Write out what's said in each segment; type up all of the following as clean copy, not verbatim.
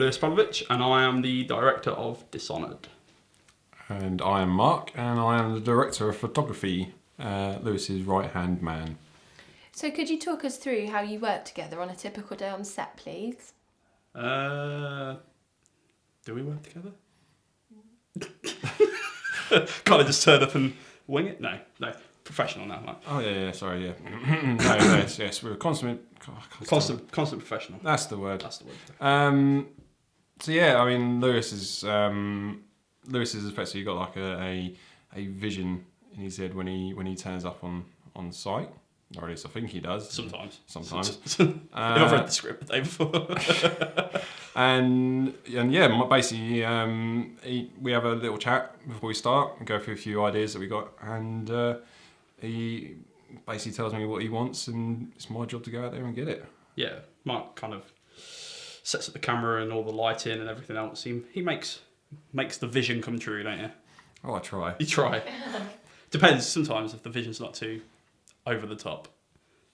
Lewis Pavlovich, and I am the director of Dishonoured. And I am Mark, and I am the director of photography, Lewis's right-hand man. So could you talk us through how you work together on a typical day on set, please? Do we work together? Can't I just turn up and wing it? No. Professional now, like. Oh yeah, sorry, yeah. No, yes, we're constant professional. That's the word. So yeah, I mean, Lewis is effectively got like a vision in his head when he turns up on site, or at least I think he does. Sometimes. I've read the script the day before. and yeah, basically, we have a little chat before we start and go through a few ideas that we got, and he basically tells me what he wants, and it's my job to go out there and get it. Yeah, Mark kind of sets up the camera and all the lighting and everything else. He makes the vision come true, don't you? Oh, I try. You try. Depends sometimes if the vision's not too over the top.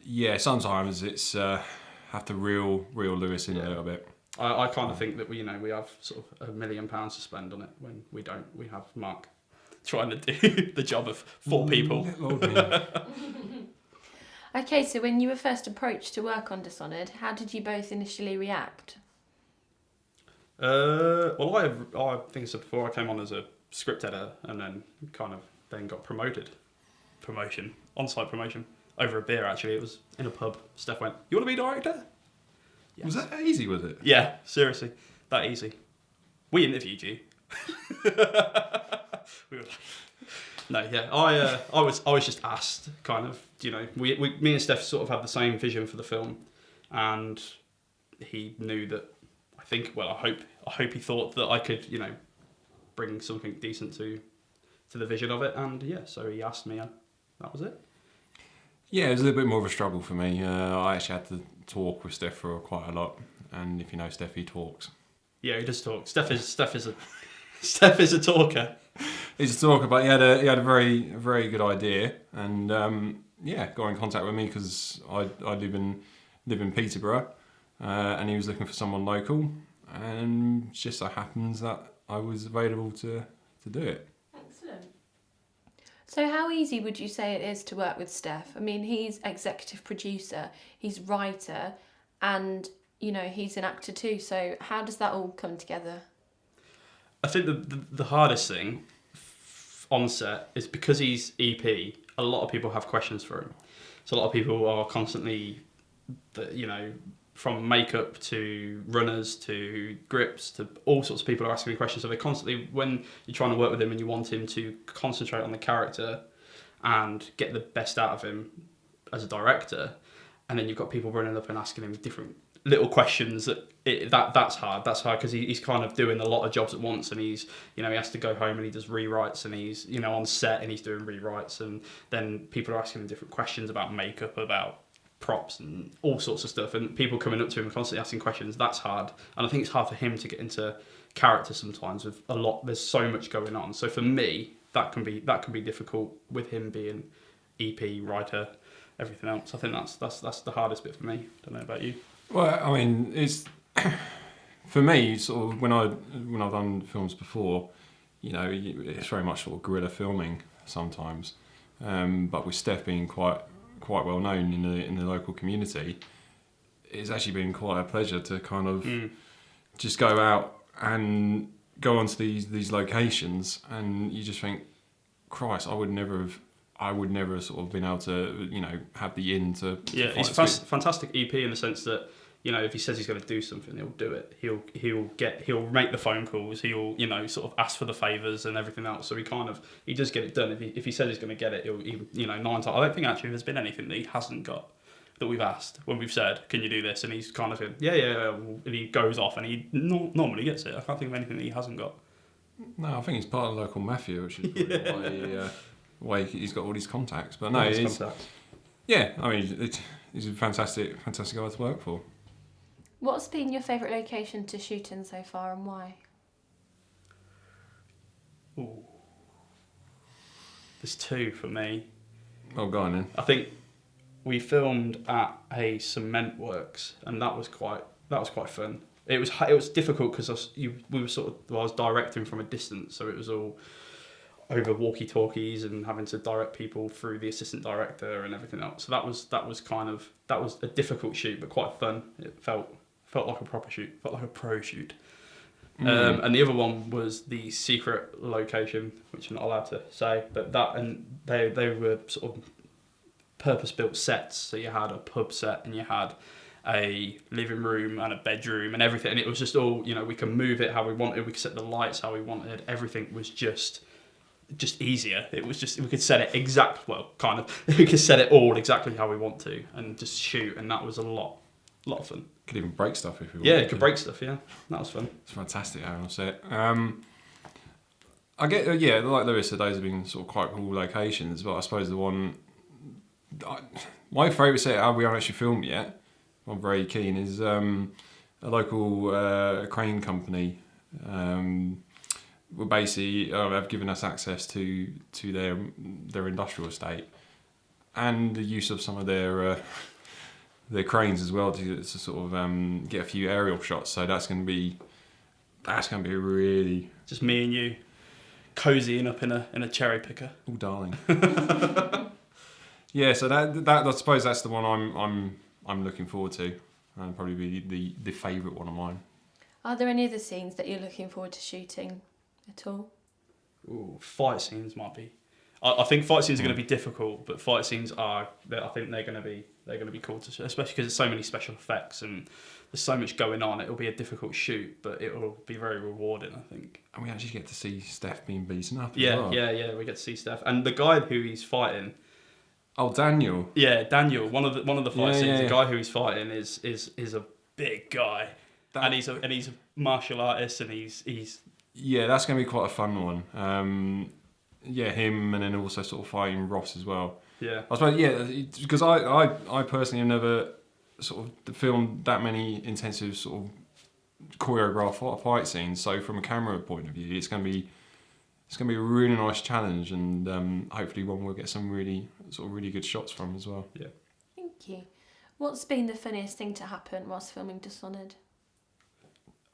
Yeah, sometimes it's have to reel Lewis in a little bit. I kind of think that we have sort of £1 million to spend on it when we don't. We have Mark trying to do the job of 4 people. Okay, so when you were first approached to work on Dishonoured, how did you both initially react? Well, I think I said before, I came on as a script editor and then got on-site promotion, over a beer actually. It was in a pub. Steph went, "You want to be director?" Yes. Was that easy, was it? Yeah, seriously, that easy. We interviewed you. I was just asked, kind of, me and Steph sort of had the same vision for the film, and he knew that. I hope he thought that I could, bring something decent to the vision of it, and so he asked me, and that was it. Yeah, it was a little bit more of a struggle for me. I actually had to talk with Steph for quite a lot, and if you know Steph, he talks. Yeah, he does talk. Steph is a talker. He's a talker, but he had a very very good idea, and got in contact with me because I live in Peterborough, and he was looking for someone local, and just so happens that I was available to do it. Excellent. So how easy would you say it is to work with Steph? I mean, he's executive producer, he's writer, and he's an actor too. So how does that all come together? I think the hardest thing on set is because he's EP, a lot of people have questions for him. So a lot of people are constantly, from makeup to runners to grips to all sorts of people are asking me questions. So they constantly, when you're trying to work with him and you want him to concentrate on the character and get the best out of him as a director, and then you've got people running up and asking him different little questions, that's hard because he's kind of doing a lot of jobs at once, and he's he has to go home and he does rewrites, and he's on set and he's doing rewrites, and then people are asking him different questions about makeup, about props and all sorts of stuff, and people coming up to him constantly asking questions. That's hard, and I think it's hard for him to get into character sometimes with a lot. There's so much going on, so for me that can be difficult with him being EP, writer, everything else. I think that's the hardest bit for me. Don't know about you. Well, I mean, it's for me sort of when I've done films before, it's very much sort of guerrilla filming sometimes, but with Steph being quite well known in the local community, it's actually been quite a pleasure to kind of just go out and go onto these locations, and you just think, Christ, I would never have sort of been able to have the in to he's fantastic EP in the sense that if he says he's going to do something, he'll do it. He'll make the phone calls. He'll sort of ask for the favours and everything else. So he does get it done. If he says he's going to get it, he'll 9 times. I don't think actually there's been anything that he hasn't got that we've asked when we've said, "Can you do this?" And he's kind of yeah, and he goes off and he normally gets it. I can't think of anything that he hasn't got. No, I think he's part of the local mafia, which is why he's got all these contacts. But no, yeah, I mean, he's a fantastic guy to work for. What's been your favourite location to shoot in so far, and why? Ooh. There's 2 for me. Oh, go on then. I think we filmed at a cement works, and that was quite fun. It was difficult because we were I was directing from a distance, so it was all over walkie-talkies and having to direct people through the assistant director and everything else. So that was a difficult shoot, but quite fun. It felt like a proper shoot, felt like a pro shoot. And the other one was the secret location, which I'm not allowed to say, but they were sort of purpose-built sets. So you had a pub set and you had a living room and a bedroom and everything, and it was just all, we can move it how we wanted, we could set the lights how we wanted, everything was just easier. It was just, we could set it we could set it all exactly how we want to and just shoot, and that was a lot of fun. Could even break stuff if you want. Yeah, it could break stuff, yeah. That was fun. It's fantastic having on set. I get, like Lewis said, those have been sort of quite cool locations, but I suppose the one, my favourite set we haven't actually filmed yet, I'm very keen, is a local crane company. Well, basically, have given us access to their industrial estate and the use of some of their cranes as well to sort of get a few aerial shots. So that's going to be really just me and you cozying up in a cherry picker. Oh, darling. Yeah, so that I suppose that's the one I'm looking forward to, and probably be the favourite one of mine. Are there any other scenes that you're looking forward to shooting at all? Ooh, fight scenes might be. I think fight scenes are going to be difficult, but fight scenes I think they're going to be cool to shoot, especially because there's so many special effects and there's so much going on. It'll be a difficult shoot, but it will be very rewarding, I think. And we actually get to see Steph being beaten up. Yeah, as well. yeah, we get to see Steph and the guy who he's fighting. Oh, Daniel. Yeah, Daniel. One of the fight scenes. Yeah. The guy who he's fighting is a big guy, and he's a martial artist, and he's. Yeah, that's going to be quite a fun one. Yeah, him, and then also sort of fighting Ross as well. Yeah. I suppose, because I personally have never sort of filmed that many intensive sort of choreographed fight scenes. So from a camera point of view, it's going to be a really nice challenge, and hopefully one we'll get some really good shots from as well. Yeah. Thank you. What's been the funniest thing to happen whilst filming Dishonoured?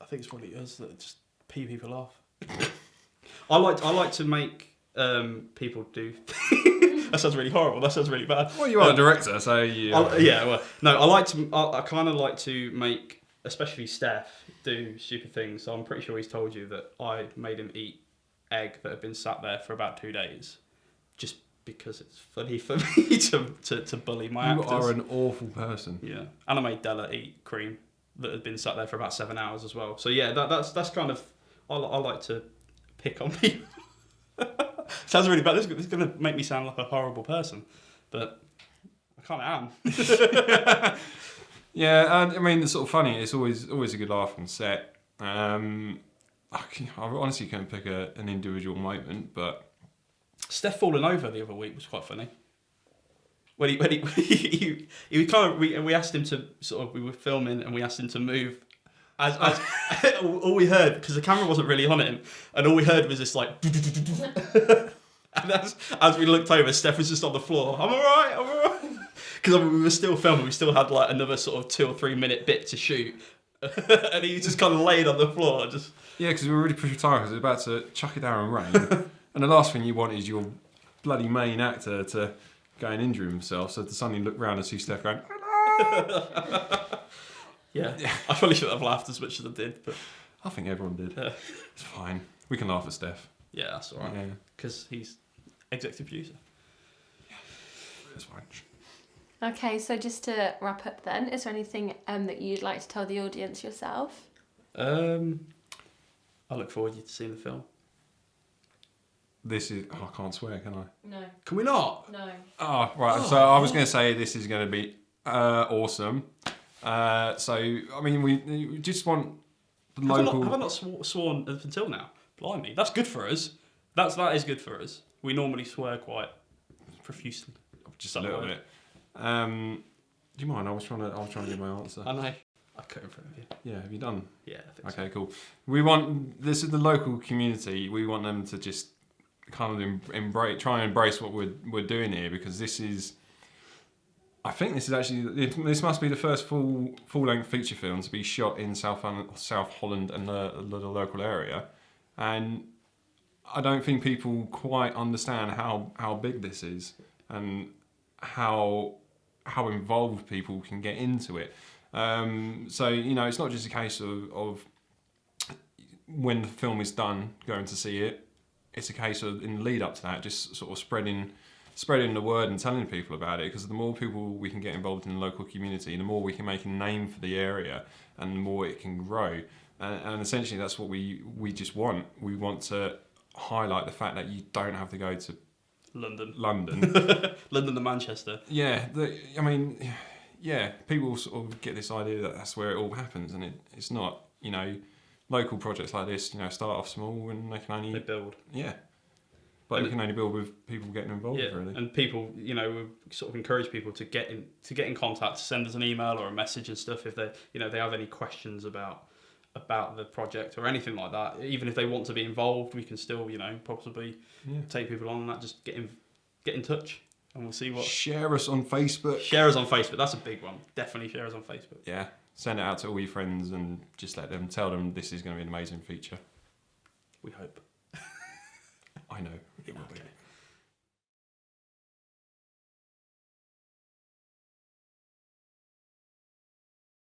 I think it's probably us that just pee people off. I like to make people do. That sounds really horrible. That sounds really bad. Well, you are a director, so you. I kind of like to make, especially Steph, do stupid things. So I'm pretty sure he's told you that I made him eat egg that had been sat there for about 2 days, just because it's funny for me to bully my actors. You are an awful person. Yeah, and I made Della eat cream that had been sat there for about 7 hours as well. So yeah, that's kind of I like to pick on people. Sounds really bad. This is going to make me sound like a horrible person, but I kind of am. Yeah, and I mean, it's sort of funny. It's always a good laugh on set. I honestly can't pick an individual moment, but Steph falling over the other week was quite funny. When he kind of we asked him to we were filming and we asked him to move. As all we heard, because the camera wasn't really on him, and all we heard was this like, and as we looked over, Steph was just on the floor. I'm all right. Because we were still filming, we still had like another sort of 2 or 3 minute bit to shoot, and he just kind of laid on the floor, just. Yeah, because we were really pushing time because we were about to chuck it down and rain, and the last thing you want is your bloody main actor to go and injure himself. So to suddenly look round and see Steph going, hello. Yeah, I probably shouldn't have laughed as much as I did, but I think everyone did. It's fine. We can laugh at Steph. Yeah, that's all right. Because he's executive producer. Yeah, it's fine. Okay, so just to wrap up then, is there anything that you'd like to tell the audience yourself? I look forward to seeing the film. This is... Oh, I can't swear, can I? No. Can we not? No. Oh, right. Oh. So I was going to say this is going to be awesome. So, I mean, we just want the local... Have I not sworn up until now? Blimey, that's good for us. That is good for us. We normally swear quite profusely. Just a little bit. Do you mind? I was trying to get my answer. I know. I cut in front of you. Yeah, have you done? Yeah, I think so. Okay, cool. We want... This is the local community. We want them to just kind of try and embrace what we're doing here, because this is... I think this is actually this must be the first full length feature film to be shot in South Holland and the local area, and I don't think people quite understand how big this is and how involved people can get into it. So it's not just a case of when the film is done going to see it. It's a case of in the lead up to that, just sort of spreading the word and telling people about it, because the more people we can get involved in the local community, the more we can make a name for the area and the more it can grow. And essentially that's what we just want. We want to highlight the fact that you don't have to go to London. London to Manchester. Yeah, people sort of get this idea that that's where it all happens, and it's not. Local projects like this, start off small and they build. Yeah. But we can only build with people getting involved, really. And people, we sort of encourage people to get in contact, to send us an email or a message and stuff if they have any questions about the project or anything like that. Even if they want to be involved, we can still, possibly take people on and that. Just get in touch, and we'll see what. Share us on Facebook. Share us on Facebook. That's a big one. Definitely share us on Facebook. Yeah, send it out to all your friends and just tell them this is going to be an amazing feature. We hope. I know.